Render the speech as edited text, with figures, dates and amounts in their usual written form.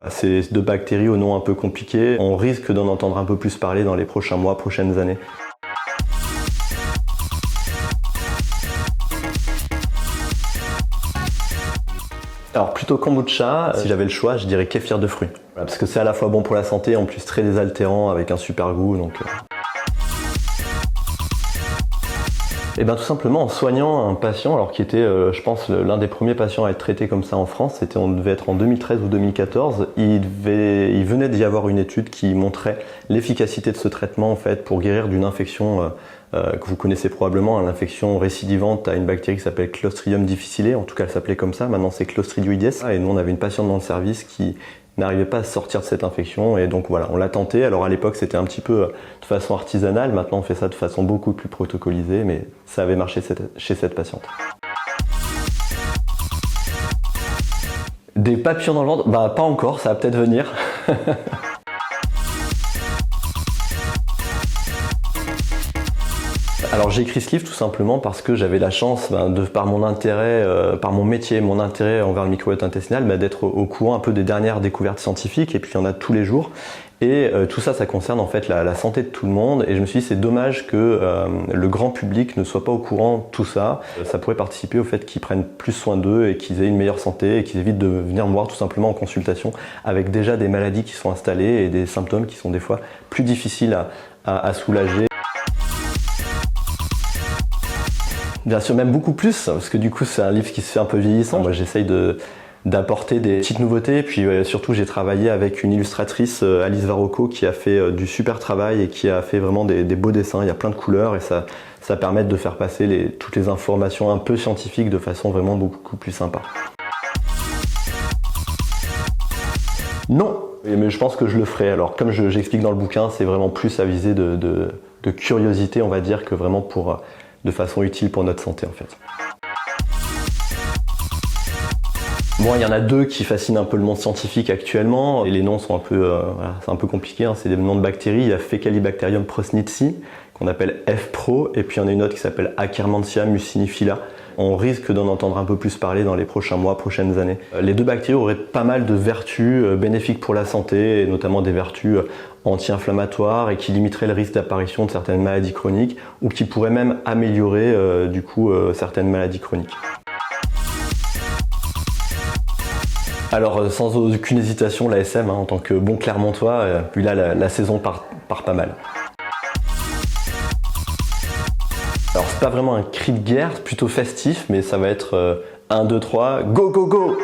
Ces deux bactéries au nom un peu compliqué, on risque d'en entendre un peu plus parler dans les prochains mois, prochaines années. Alors plutôt kombucha, si j'avais le choix, je dirais kéfir de fruits. Voilà, parce que c'est à la fois bon pour la santé, en plus très désaltérant avec un super goût. Et bien tout simplement en soignant un patient, alors qui était, je pense, l'un des premiers patients à être traité comme ça en France, on devait être en 2013 ou 2014, il venait d'y avoir une étude qui montrait l'efficacité de ce traitement en fait pour guérir d'une infection que vous connaissez probablement, l'infection récidivante à une bactérie qui s'appelle Clostridium difficile, en tout cas elle s'appelait comme ça, maintenant c'est Clostridioides, et nous on avait une patiente dans le service qui n'arrivait pas à sortir de cette infection, et donc voilà, on l'a tenté. Alors à l'époque c'était un petit peu de façon artisanale, maintenant on fait ça de façon beaucoup plus protocolisée, mais ça avait marché chez cette patiente. Des papillons dans le ventre? Bah pas encore, ça va peut-être venir. Alors j'ai écrit ce livre tout simplement parce que j'avais la chance, par mon intérêt, par mon métier, mon intérêt envers le microbiote intestinal, d'être au courant un peu des dernières découvertes scientifiques, et puis il y en a tous les jours. Et tout ça, ça concerne en fait la santé de tout le monde, et je me suis dit c'est dommage que le grand public ne soit pas au courant de tout ça. Ça pourrait participer au fait qu'ils prennent plus soin d'eux et qu'ils aient une meilleure santé et qu'ils évitent de venir me voir tout simplement en consultation avec déjà des maladies qui sont installées et des symptômes qui sont des fois plus difficiles à soulager. Bien sûr, même beaucoup plus, parce que du coup c'est un livre qui se fait un peu vieillissant. Moi j'essaye d'apporter des petites nouveautés, puis surtout j'ai travaillé avec une illustratrice, Alice Varocco, qui a fait du super travail et qui a fait vraiment des beaux dessins. Il y a plein de couleurs et ça permet de faire passer toutes les informations un peu scientifiques de façon vraiment beaucoup plus sympa. Non, mais je pense que je le ferai. Alors comme j'explique dans le bouquin, c'est vraiment plus à viser de curiosité, on va dire, que vraiment de façon utile pour notre santé en fait. Bon, il y en a deux qui fascinent un peu le monde scientifique actuellement, et les noms sont un peu, voilà, c'est un peu compliqué, hein. C'est des noms de bactéries. Il y a Faecalibacterium prosnitzi, qu'on appelle F-Pro, et puis il y en a une autre qui s'appelle Akkermansia mucinifila. On risque d'en entendre un peu plus parler dans les prochains mois, prochaines années. Les deux bactéries auraient pas mal de vertus bénéfiques pour la santé, et notamment des vertus anti-inflammatoires, et qui limiteraient le risque d'apparition de certaines maladies chroniques, ou qui pourraient même améliorer certaines maladies chroniques. Alors sans aucune hésitation, la SM, en tant que bon Clermontois, puis là la saison part pas mal. Alors c'est pas vraiment un cri de guerre, c'est plutôt festif, mais ça va être 1, 2, 3, go go go!